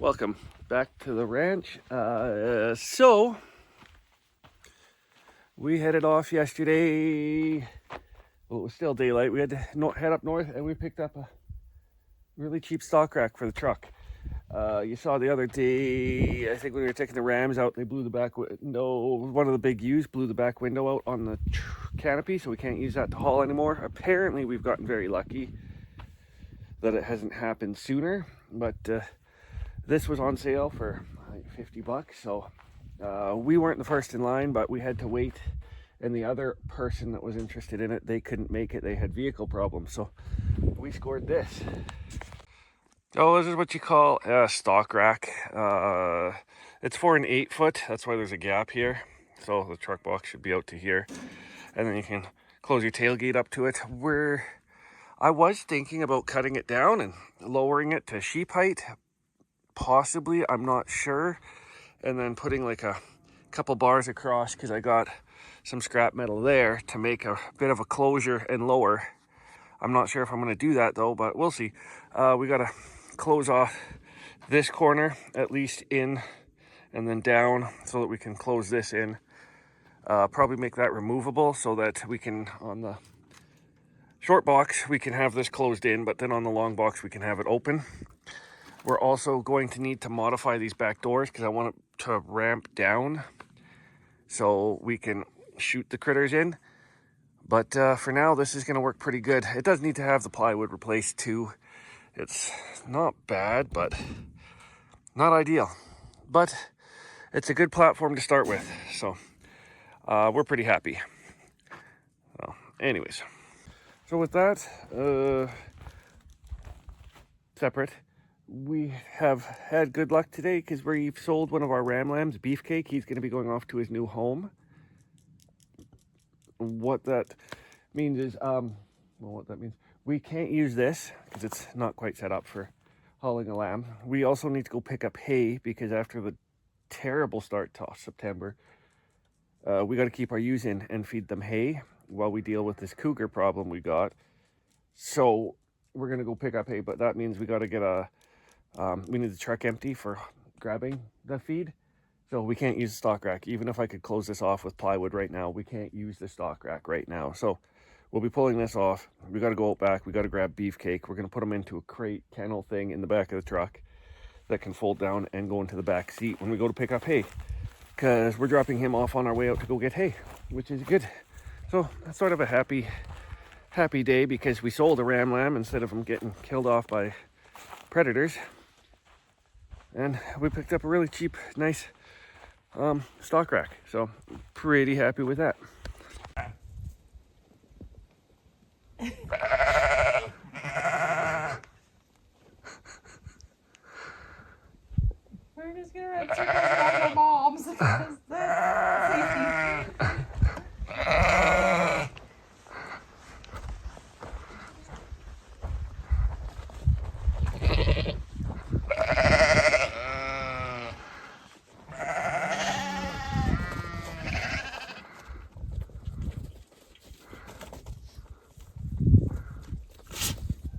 Welcome back to the ranch. So we headed off yesterday. Well, it was still daylight. We had to head up north, and we picked up a really cheap stock rack for the truck. You saw the other day, I think when we were taking the rams out, they blew the back window. One of the big U's blew the back window out on the canopy, so we can't use that to haul anymore. Apparently, we've gotten very lucky that it hasn't happened sooner, but this was on sale for like $50, so we weren't the first in line, but we had to wait, and the other person that was interested in it, they couldn't make it. They had vehicle problems, so we scored this. Oh, this is what you call a stock rack. It's for an 8-foot, that's why there's a gap here, so the truck box should be out to here, and then you can close your tailgate up to it. I was thinking about cutting it down and lowering it to sheep height, possibly, I'm not sure, and then putting like a couple bars across, because I got some scrap metal there to make a bit of a closure and lower. I'm not sure if I'm going to do that though, but we'll see. We got to close off this corner at least in, and then down, so that we can close this in. Probably make that removable so that we can, on the short box, we can have this closed in, but then on the long box we can have it open. We're also going to need to modify these back doors because I want it to ramp down so we can shoot the critters in. But for now, this is going to work pretty good. It does need to have the plywood replaced too. It's not bad, but not ideal. But it's a good platform to start with, so we're pretty happy. So, anyways, so with that, separate, we have had good luck today because we've sold one of our ram lambs, Beefcake. He's going to be going off to his new home. What that means is, we can't use this because it's not quite set up for hauling a lamb. We also need to go pick up hay because after the terrible start to September, we got to keep our ewes in and feed them hay while we deal with this cougar problem we got. So we're going to go pick up hay, but that means we got to get we need the truck empty for grabbing the feed. So we can't use the stock rack. Even if I could close this off with plywood right now, we can't use the stock rack right now. So we'll be pulling this off. We got to go out back. We got to grab Beefcake. We're going to put him into a crate kennel thing in the back of the truck that can fold down and go into the back seat when we go to pick up hay, because we're dropping him off on our way out to go get hay, which is good. So that's sort of a happy day because we sold a ram lamb instead of him getting killed off by predators. And we picked up a really cheap, nice stock rack. So pretty happy with that. We're just gonna run circles around our moms because that's safety.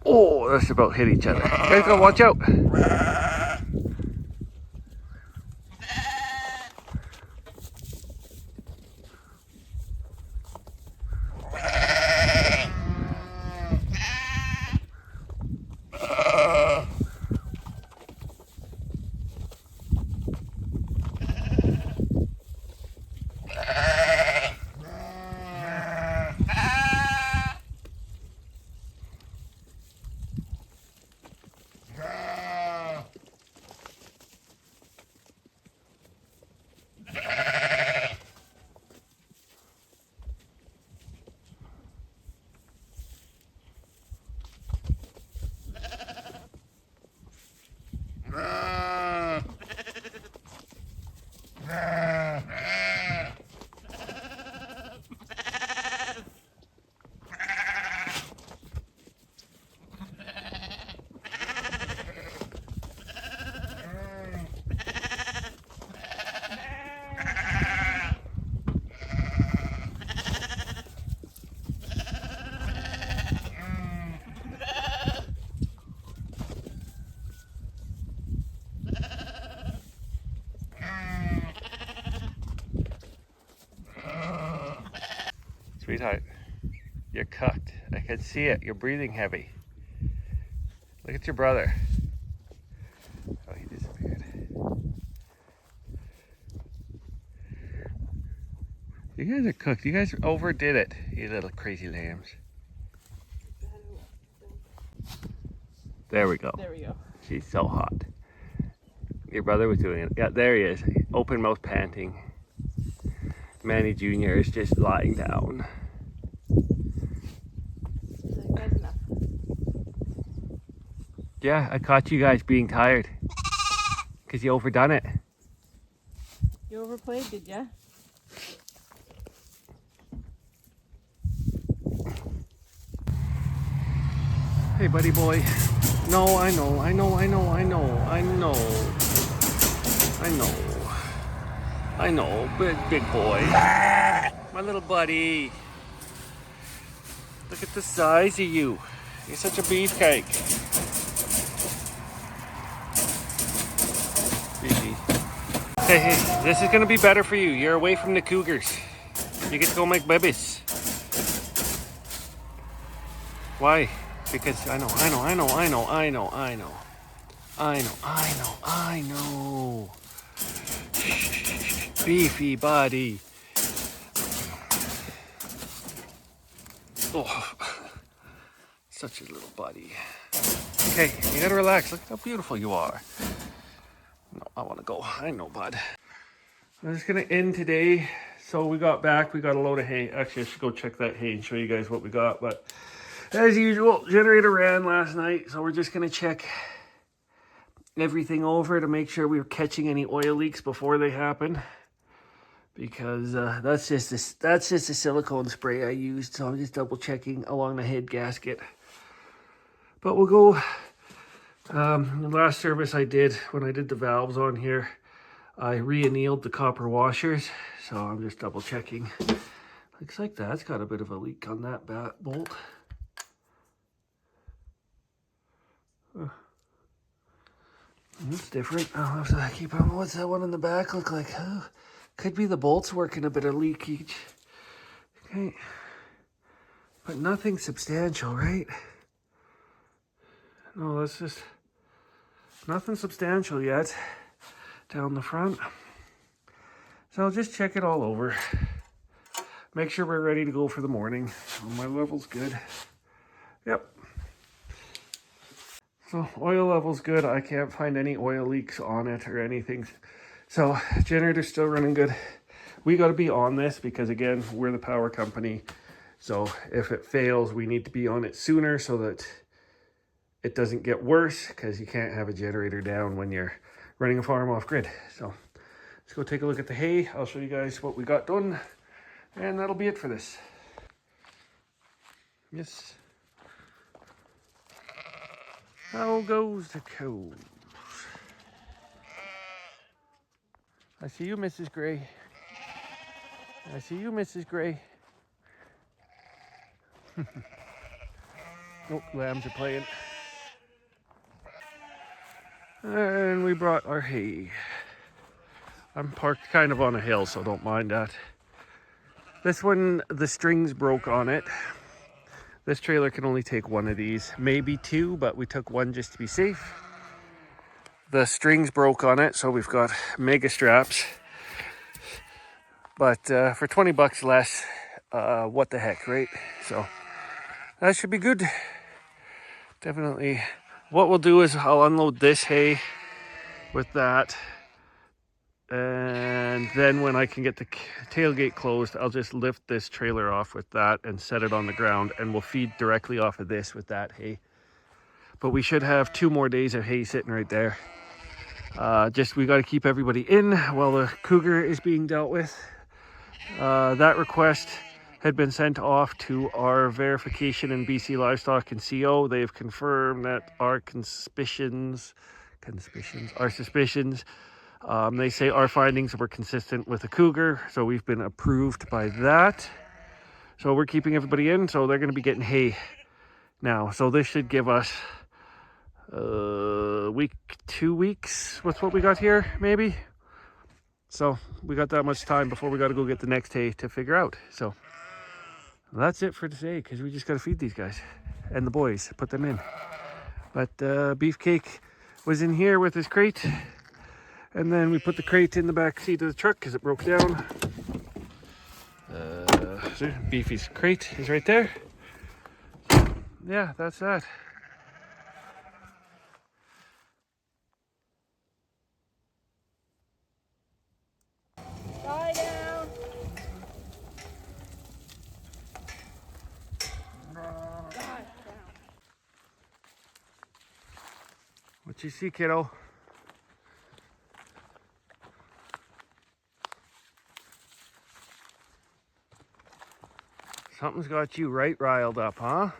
Oh, that's about hit each other. You guys gotta watch out. Sweetheart, you're cooked. I can see it. You're breathing heavy. Look at your brother. Oh, he disappeared. You guys are cooked. You guys overdid it, you little crazy lambs. There we go. There we go. She's so hot. Your brother was doing it. Yeah, there he is. Open mouth panting. Manny Jr. is just lying down. That's enough. Yeah, I caught you guys being tired. Because you overdone it. You overplayed, did ya? Hey, buddy boy. No, I know. I know, big boy. My little buddy. Look at the size of you. You're such a beefcake. Beefy. Hey, this is gonna be better for you. You're away from the cougars. You get to go make babies. Why? Because I know. Beefy body. Oh, such a little buddy. Okay, you gotta relax. Look how beautiful you are. No, I wanna go. I know, bud. I'm just gonna end today. So we got back, we got a load of hay. Actually, I should go check that hay and show you guys what we got. But as usual, generator ran last night. So we're just gonna check everything over to make sure we were catching any oil leaks before they happen. Because that's just a silicone spray I used, so I'm just double checking along the head gasket. But we'll go. The last service I did when I did the valves on here, I re-annealed the copper washers, so I'm just double checking. Looks like that's got a bit of a leak on that bolt. That's different. I'll have to keep on. What's that one in the back look like? Oh. Could be the bolts working a bit of leakage. Okay. But nothing substantial, right? No, that's just nothing substantial yet down the front. So I'll just check it all over. Make sure we're ready to go for the morning. My level's good. Yep. So oil level's good. I can't find any oil leaks on it or anything. So generator's still running good. We got to be on this because again, we're the power company. So if it fails, we need to be on it sooner so that it doesn't get worse, because you can't have a generator down when you're running a farm off grid. So let's go take a look at the hay. I'll show you guys what we got done, and that'll be it for this. Yes. How goes the cows? I see you, Mrs. Gray. I see you, Mrs. Gray. Oh, lambs are playing. And we brought our hay. I'm parked kind of on a hill, so don't mind that. This one, the strings broke on it. This trailer can only take one of these, maybe two, but we took one just to be safe. The strings broke on it, so we've got mega straps. But for 20 bucks less, what the heck, right? So that should be good. Definitely. What we'll do is I'll unload this hay with that. And then when I can get the tailgate closed, I'll just lift this trailer off with that and set it on the ground. And we'll feed directly off of this with that hay. But we should have 2 more days of hay sitting right there. We got to keep everybody in while the cougar is being dealt with. That request had been sent off to our verification in BC Livestock and CO. They've confirmed that our suspicions, they say our findings were consistent with the cougar, so we've been approved by that. So we're keeping everybody in, so they're going to be getting hay now. So this should give us week, 2 weeks with what we got here, maybe. So we got that much time before we got to go get the next hay to figure out. So That's it for today, because we just got to feed these guys and the boys, put them in. But Beefcake was in here with his crate, and then we put the crate in the back seat of the truck because it broke down. So Beefy's crate is right there. Yeah, that's that. Lie down. What you see, kiddo? Something's got you right riled up, huh?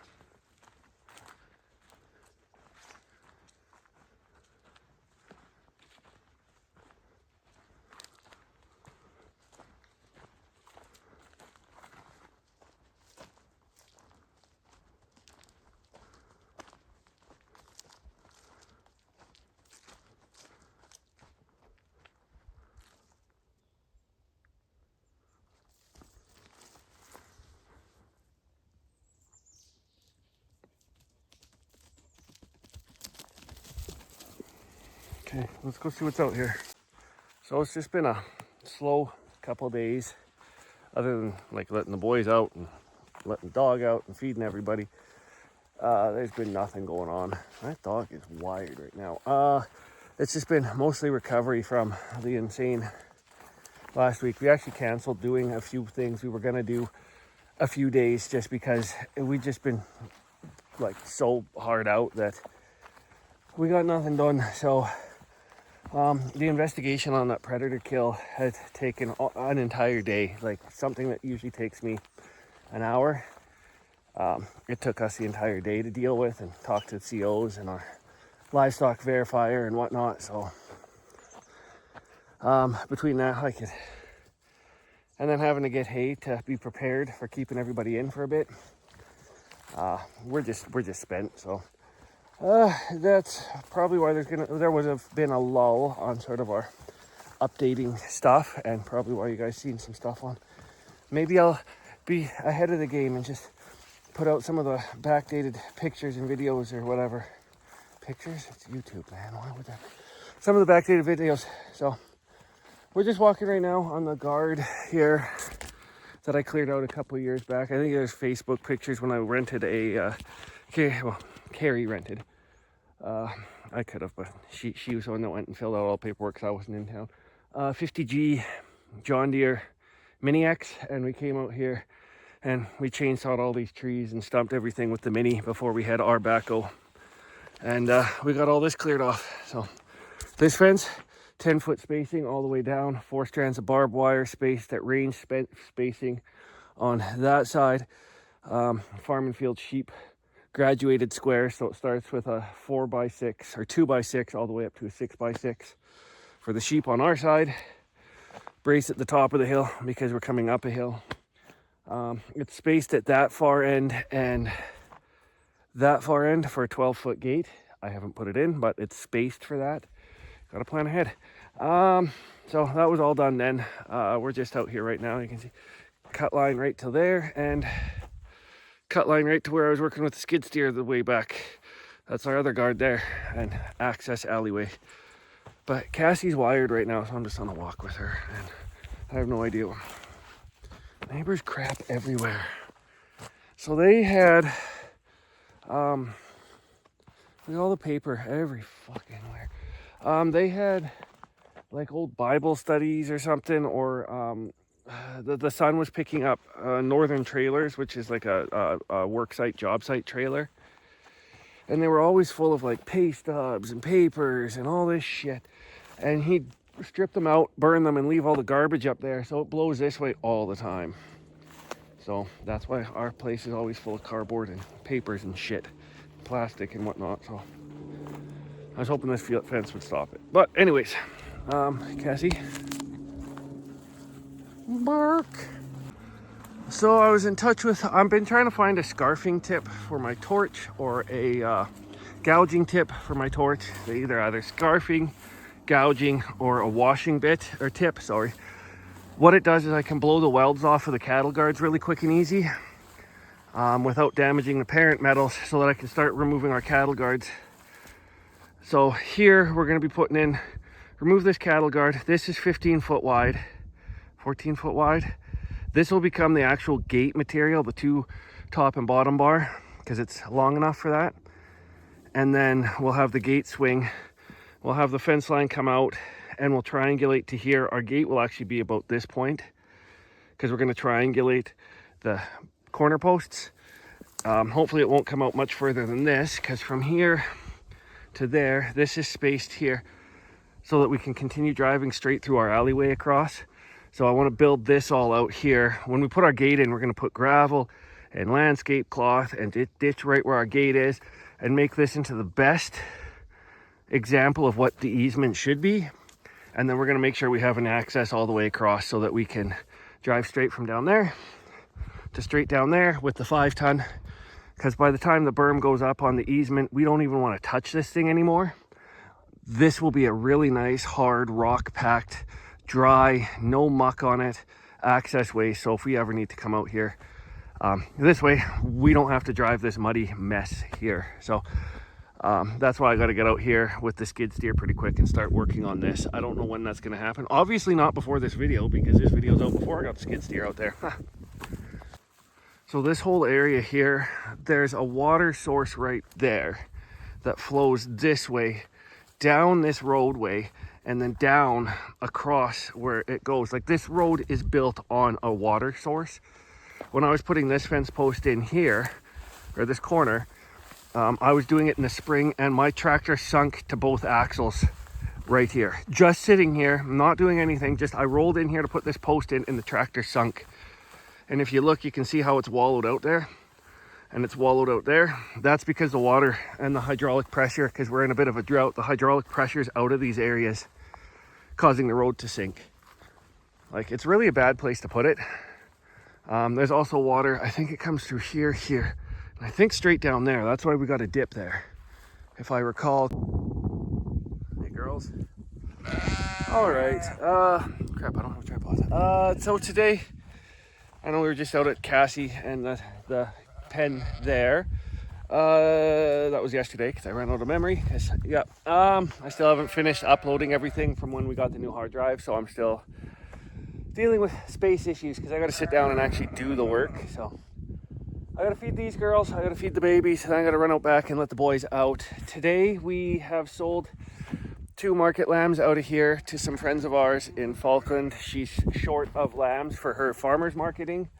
Okay, let's go see what's out here. So it's just been a slow couple of days, other than like letting the boys out and letting the dog out and feeding everybody. There's been nothing going on. That dog is wired right now. It's just been mostly recovery from the insane last week. We actually canceled doing a few things we were gonna do a few days just because we just been like so hard out that we got nothing done. So the investigation on that predator kill had taken an entire day, like something that usually takes me an hour. It took us the entire day to deal with and talk to the COs and our livestock verifier and whatnot. So between that, and then having to get hay to be prepared for keeping everybody in for a bit, we're just spent. So that's probably why there would have been a lull on sort of our updating stuff, and probably why you guys seen some stuff on. Maybe I'll be ahead of the game and just put out some of the backdated pictures and videos or whatever. Pictures? It's YouTube, man. Why would that? Some of the backdated videos. So we're just walking right now on the guard here that I cleared out a couple of years back. I think there's Facebook pictures when I rented Carrie rented. I could have, but she was the one that went and filled out all the paperwork because I wasn't in town. 50G John Deere Mini X, and we came out here and we chainsawed all these trees and stumped everything with the Mini before we had our backhoe. And we got all this cleared off. So this fence, 10-foot spacing all the way down, 4 strands of barbed wire spaced at range spacing on that side. Farm and field sheep graduated square, so it starts with a 4x6 or 2x6 all the way up to a 6x6 for the sheep on our side. Brace at the top of the hill because we're coming up a hill. It's spaced at that far end and that far end for a 12-foot gate. I haven't put it in, but it's spaced for that. Gotta plan ahead. So that was all done then. We're just out here right now. You can see cut line right to there and cut line right to where I was working with the skid steer the way back. That's our other guard there, and access alleyway. But Cassie's wired right now, so I'm just on a walk with her, and I have no idea. Neighbors crap everywhere. So they had look at all the paper every fucking where. They had like old Bible studies or something, or the son was picking up Northern Trailers, which is like a work site, job site trailer. And they were always full of like pay stubs and papers and all this shit. And he'd strip them out, burn them, and leave all the garbage up there. So it blows this way all the time. So that's why our place is always full of cardboard and papers and shit, plastic and whatnot. So I was hoping this fence would stop it. But anyways, Cassie. Bark. So I was in touch with, I've been trying to find a scarfing tip for my torch or a gouging tip for my torch. They either scarfing, gouging, or a washing bit or tip, sorry. What it does is I can blow the welds off of the cattle guards really quick and easy. without damaging the parent metals, so that I can start removing our cattle guards. So here we're going to be putting in, remove this cattle guard. This is 15 foot wide, 14 foot wide. This will become the actual gate material, the two top and bottom bar, because it's long enough for that. And then we'll have the gate swing. We'll have the fence line come out and we'll triangulate to here. Our gate will actually be about this point because we're going to triangulate the corner posts. Hopefully it won't come out much further than this, because from here to there, this is spaced here so that we can continue driving straight through our alleyway across. So I want to build this all out here. When we put our gate in, we're going to put gravel and landscape cloth and ditch right where our gate is and make this into the best example of what the easement should be. And then we're going to make sure we have an access all the way across so that we can drive straight from down there to straight down there with the 5-ton. Because by the time the berm goes up on the easement, we don't even want to touch this thing anymore. This will be a really nice, hard, rock-packed, dry, no muck on it, access way. So if we ever need to come out here this way, we don't have to drive this muddy mess here. So that's why I got to get out here with the skid steer pretty quick and start working on this. I don't know when that's going to happen. Obviously not before this video, because this video's out before I got the skid steer out there. So this whole area here, there's a water source right there that flows this way, down this roadway, and then down across where it goes. Like, this road is built on a water source. When I was putting this fence post in here, or this corner, I was doing it in the spring and my tractor sunk to both axles right here. Just sitting here, not doing anything, just I rolled in here to put this post in and the tractor sunk. And if you look, you can see how it's wallowed out there. And it's wallowed out there. That's because the water and the hydraulic pressure, because we're in a bit of a drought, the hydraulic pressure's out of these areas, causing the road to sink. Like, it's really a bad place to put it. There's also water, I think it comes through here, and I think straight down there. That's why we got a dip there, if I recall. Hey girls. All right, crap, I don't have a tripod. So today, I know we were just out at Cassie and the pen there. That was yesterday because I ran out of memory. Yeah, I still haven't finished uploading everything from when we got the new hard drive, so I'm still dealing with space issues because I got to sit down and actually do the work. So I got to feed these girls, I got to feed the babies, and I got to run out back and let the boys out. Today we have sold 2 market lambs out of here to some friends of ours in Falkland. She's short of lambs for her farmers marketing.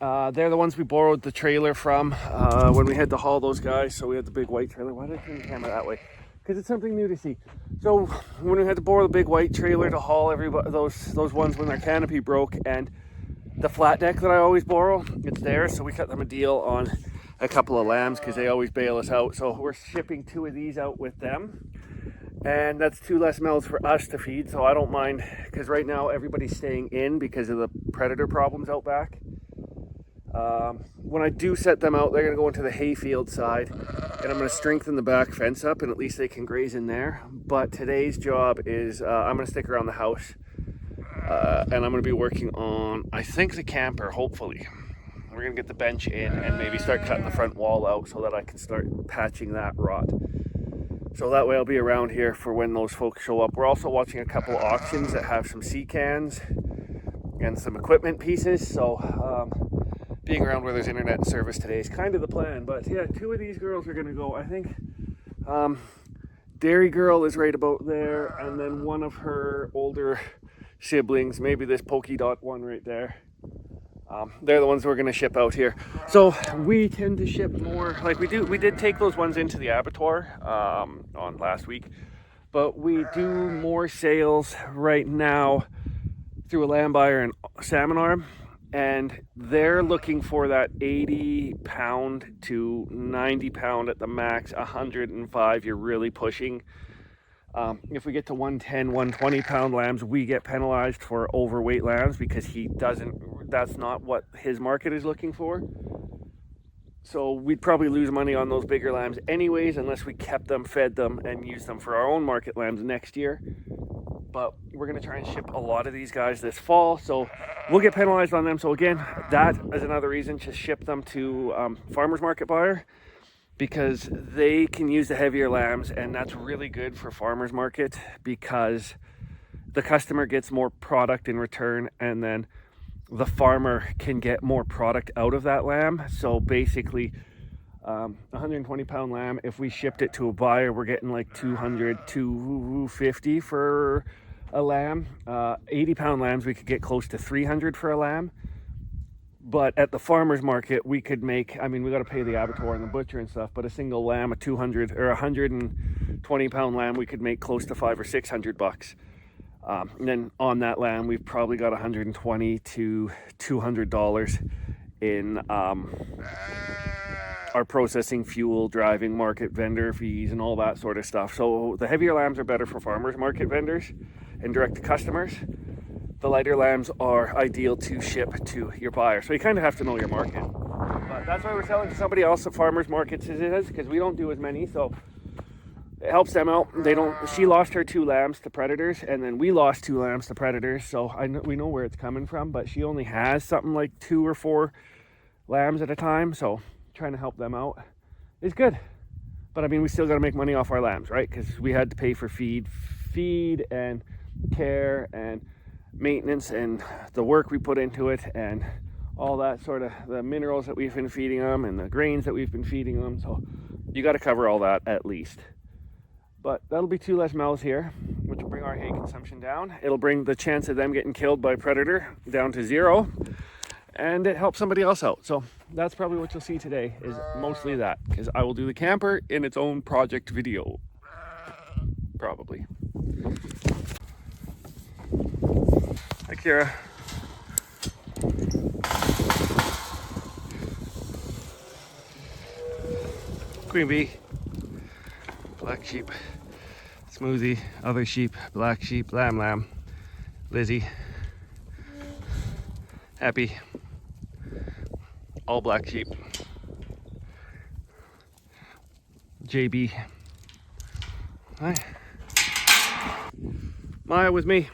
They're the ones we borrowed the trailer from when we had to haul those guys. So we had the big white trailer. Why did I turn the camera that way? Because it's something new to see. So when we had to borrow the big white trailer to haul everybody, those ones when their canopy broke, and the flat deck that I always borrow, it's there. So we cut them a deal on a couple of lambs because they always bail us out. So we're shipping 2 of these out with them. And that's 2 less mouths for us to feed, so I don't mind, because right now everybody's staying in because of the predator problems out back. When I do set them out, they're going to go into the hayfield side, and I'm going to strengthen the back fence up, and at least they can graze in there. But today's job is I'm going to stick around the house, and I'm going to be working on, I think, the camper, hopefully. We're going to get the bench in and maybe start cutting the front wall out so that I can start patching that rot. So that way I'll be around here for when those folks show up. We're also watching a couple of auctions that have some sea cans and some equipment pieces. So being around where there's internet service today is kind of the plan. But yeah, 2 of these girls are going to go. I think Dairy Girl is right about there. And then one of her older siblings, maybe this Pokey Dot one right there. They're the ones we're going to ship out here. So we tend to ship more, like we did take those ones into the abattoir on last week, but we do more sales right now through a lamb buyer in Salmon Arm, and they're looking for that 80 pound to 90 pound at the max. 105 you're really pushing. If we get to 110, 120 pound lambs, we get penalized for overweight lambs because that's not what his market is looking for. So we'd probably lose money on those bigger lambs anyways, unless we kept them, fed them, and used them for our own market lambs next year. but we're going to try and ship a lot of these guys this fall, so we'll get penalized on them. So again, that is another reason to ship them to farmers market buyer, because they can use the heavier lambs, and that's really good for farmers market because the customer gets more product in return, and then the farmer can get more product out of that lamb. So basically 120 pound lamb, if we shipped it to a buyer, we're getting like 200 250 for a lamb. 80 pound lambs, we could get close to 300 for a lamb. But at the farmers market, we could make, I mean, we got to pay the abattoir and the butcher and stuff, but a single lamb, a 200 or 120 pound lamb, we could make close to $500 or $600. And then on that lamb, we've probably got $120 to $200 in our processing, fuel, driving, market vendor fees, and all that sort of stuff. So the heavier lambs are better for farmers market vendors and direct to customers. The lighter lambs are ideal to ship to your buyer. So you kind of have to know your market. But that's why we're selling to somebody else at farmers markets as it is, because we don't do as many. So it helps them out. They don't. She lost her 2 lambs to predators, and then we lost 2 lambs to predators. So we know where it's coming from, but she only has something like 2 or 4 lambs at a time. So trying to help them out is good. But I mean, we still got to make money off our lambs, right? Because we had to pay for feed and care and maintenance and the work we put into it and all that sort of the minerals that we've been feeding them and the grains that we've been feeding them. So you got to cover all that at least. But that'll be 2 less mouths here, which will bring our hay consumption down. It'll bring the chance of them getting killed by a predator down to 0, and it helps somebody else out. So that's probably what you'll see today, is mostly that, because I will do the camper in its own project video, probably. Hi, Kira. Queen bee, black sheep, Smoothie, other sheep, black sheep, lamb, Lizzie, Happy, all black sheep, JB. Hi. Maya with me.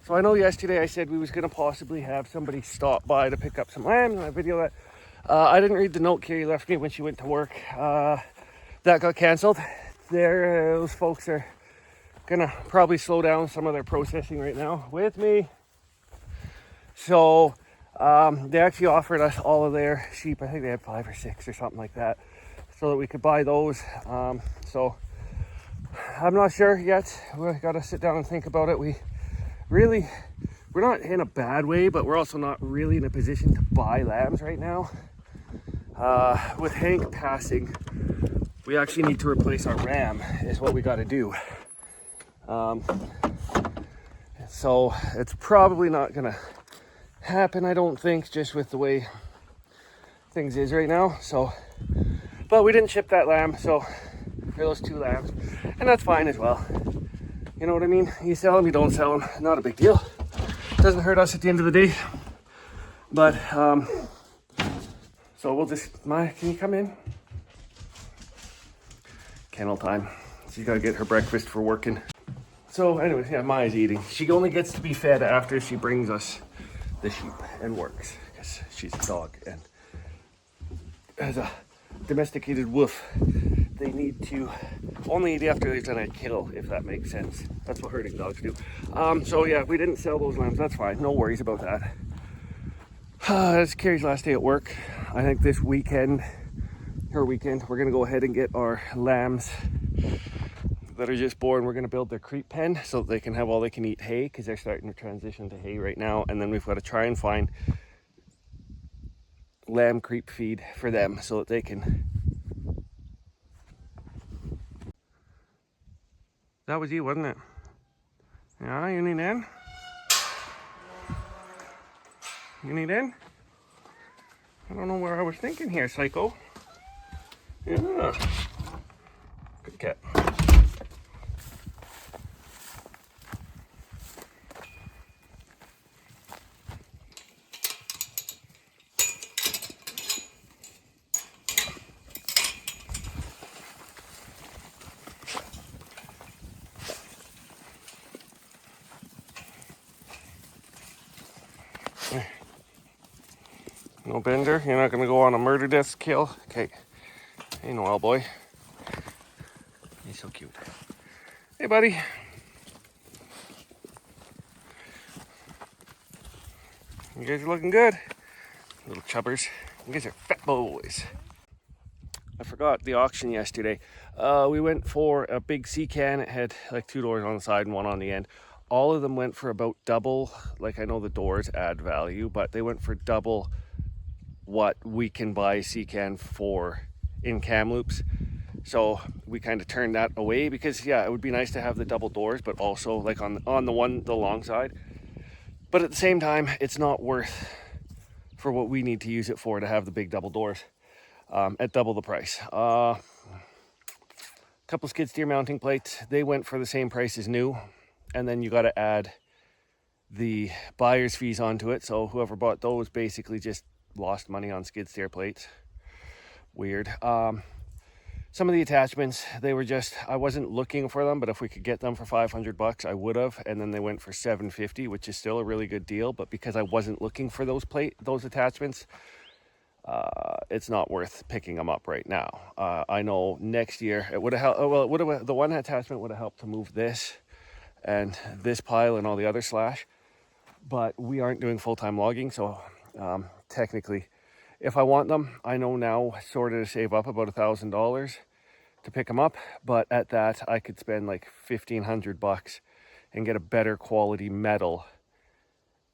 So I know yesterday I said we was gonna possibly have somebody stop by to pick up some lambs, and I video that. I didn't read the note Carrie left me when she went to work. That got canceled. Those folks are gonna probably slow down some of their processing right now with me. So they actually offered us all of their sheep. I think they had 5 or 6 or something like that, so that we could buy those. So I'm not sure yet. We gotta sit down and think about it. We're not in a bad way, but we're also not really in a position to buy lambs right now. With Hank passing, we actually need to replace our ram, is what we got to do. So it's probably not gonna happen, I don't think, just with the way things is right now. So, but we didn't ship that lamb, so for those 2 lambs, and that's fine as well. You know what I mean? You sell them, you don't sell them, not a big deal. Doesn't hurt us at the end of the day. But so we'll just, Maya, can you come in? Kennel time. She's got to get her breakfast for working. So anyways, yeah, Maya's eating. She only gets to be fed after she brings us the sheep and works, because she's a dog, and as a domesticated wolf, they need to only eat after they've done a kill, if that makes sense. That's what herding dogs do. So yeah, we didn't sell those lambs. That's fine. No worries about that. It's Carrie's last day at work. I think this weekend, her weekend, we're gonna go ahead and get our lambs that are just born. We're gonna build their creep pen so that they can have all they can eat hay, because they're starting to transition to hay right now. And then we've got to try and find lamb creep feed for them so that they can. That was you, wasn't it? Yeah, you need in? You need in? I don't know where I was thinking here, psycho. Yeah. Good cat. No bender? You're not going to go on a murder death kill? Okay. Hey, Noel boy. He's so cute. Hey, buddy. You guys are looking good. Little chubbers. You guys are fat boys. I forgot the auction yesterday. We went for a big sea can. It had like 2 doors on the side and 1 on the end. All of them went for about double. Like, I know the doors add value, but they went for double what we can buy sea can for in Kamloops. So we kind of turned that away because, yeah, it would be nice to have the double doors, but also like on the long side. But at the same time, it's not worth for what we need to use it for to have the big double doors at double the price. Couple skid steer mounting plates, they went for the same price as new, and then you got to add the buyer's fees onto it. So whoever bought those basically just lost money on skid steer plates. Weird. Some of the attachments, they were just, I wasn't looking for them, but if we could get them for $500, I would have. And then they went for $750, which is still a really good deal. But because I wasn't looking for those attachments, it's not worth picking them up right now. I know next year it would have helped. Well, it would have. The one attachment would have helped to move this and this pile and all the other slash. But we aren't doing full-time logging, so technically, if I want them, I know now sort of to save up about $1,000 to pick them up. But at that, I could spend like $1,500 and get a better quality metal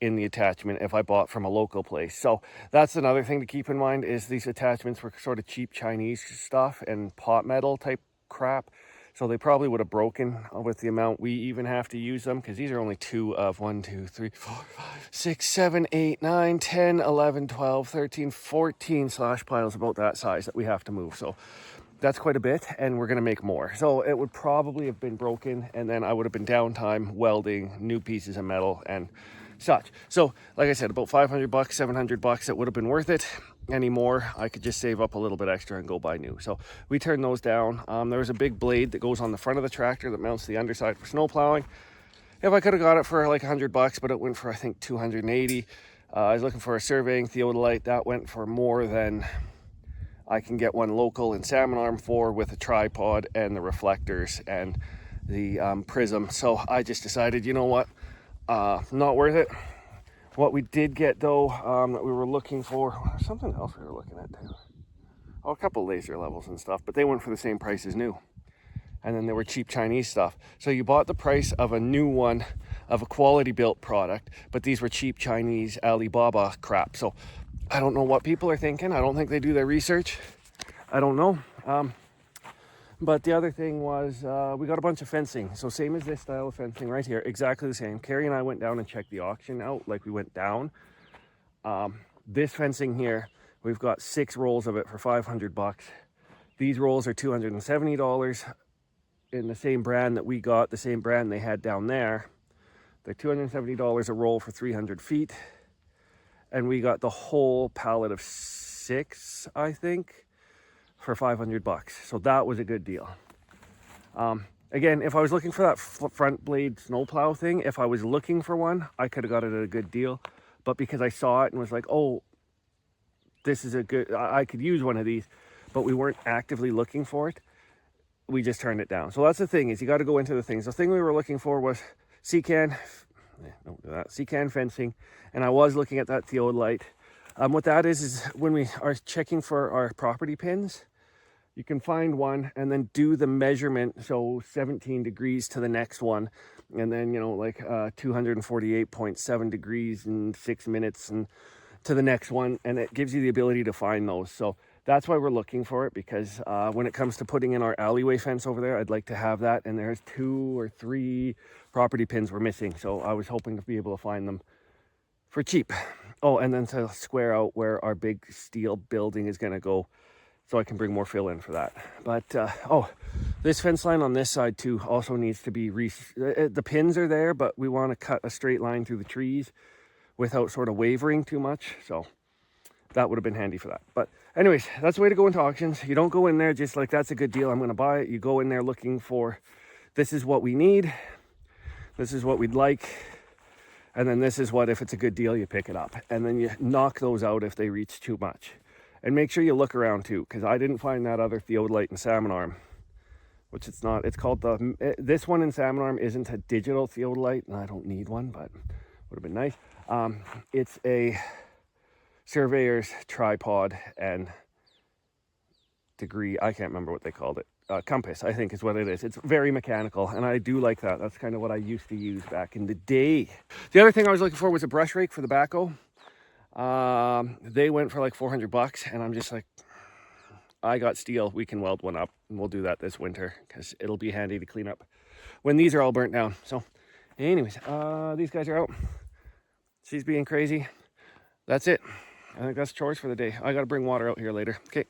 in the attachment if I bought from a local place. So that's another thing to keep in mind, is these attachments were sort of cheap Chinese stuff and pot metal type crap. So they probably would have broken with the amount we even have to use them, because these are only 2 of 1, 2, 3, 4, 5, 6, 7, 8, 9, 10, 11, 12, 13, 14 slash piles about that size that we have to move. So that's quite a bit, and we're going to make more. So it would probably have been broken, and then I would have been downtime welding new pieces of metal and such. So like I said, about $500, $700, it would have been worth it. Anymore, I could just save up a little bit extra and go buy new. So we turned those down. There was a big blade that goes on the front of the tractor that mounts the underside for snow plowing. If I could have got it for like $100, but it went for I think $280. I was looking for a surveying theodolite that went for more than I can get one local in Salmon Arm for, with a tripod and the reflectors and the prism. So I just decided, you know what, not worth it. What we did get though, that we were looking for, something else we were looking at too. Oh, a couple laser levels and stuff, but they went for the same price as new. And then they were cheap Chinese stuff. So you bought the price of a new one, of a quality built product, but these were cheap Chinese Alibaba crap. So I don't know what people are thinking. I don't think they do their research. I don't know. But the other thing was, we got a bunch of fencing. So same as this style of fencing right here, exactly the same. Carrie and I went down and checked the auction out, like we went down. This fencing here, we've got 6 rolls of it for $500. These rolls are $270 in the same brand that we got, the same brand they had down there. They're $270 a roll for 300 feet. And we got the whole pallet of 6, I think, for $500. So that was a good deal. Again, if I was looking for that front blade snowplow thing, if I was looking for one, I could have got it at a good deal. But because I saw it and was like, oh, this is a good, I could use one of these, but we weren't actively looking for it, we just turned it down. So that's the thing, is you got to go into the things. The thing we were looking for was sea-can fencing, and I was looking at that theodolite. What that is when we are checking for our property pins, you can find one and then do the measurement, so 17 degrees to the next one, and then, you know, like 248.7 degrees in 6 minutes and to the next one, and it gives you the ability to find those. So that's why we're looking for it, because when it comes to putting in our alleyway fence over there, I'd like to have that, and there's 2 or 3 property pins we're missing, so I was hoping to be able to find them for cheap. Oh, and then to square out where our big steel building is going to go, so I can bring more fill in for that. But oh, this fence line on this side too also needs to be the pins are there, but we want to cut a straight line through the trees without sort of wavering too much. So that would have been handy for that. But anyways, that's the way to go into auctions. You don't go in there just like, that's a good deal, I'm going to buy it. You go in there looking for, this is what we need, this is what we'd like, And then this is what, if it's a good deal, you pick it up. And then you knock those out if they reach too much. And make sure you look around too, because I didn't find that other theodolite in salmon arm, which it's not. It's called this one in salmon arm isn't a digital theodolite, and I don't need one, but would have been nice. It's a surveyor's tripod and degree. I can't remember what they called it. Compass, I think is what it is. It's very mechanical, and I do like that. That's kind of what I used to use back in the day. The other thing I was looking for was a brush rake for the backhoe. They went for like $400, and I'm just like, I got steel. We can weld one up, and we'll do that this winter because it'll be handy to clean up when these are all burnt down. So anyways, these guys are out. She's being crazy. That's it. I think that's chores for the day. I got to bring water out here later. Okay.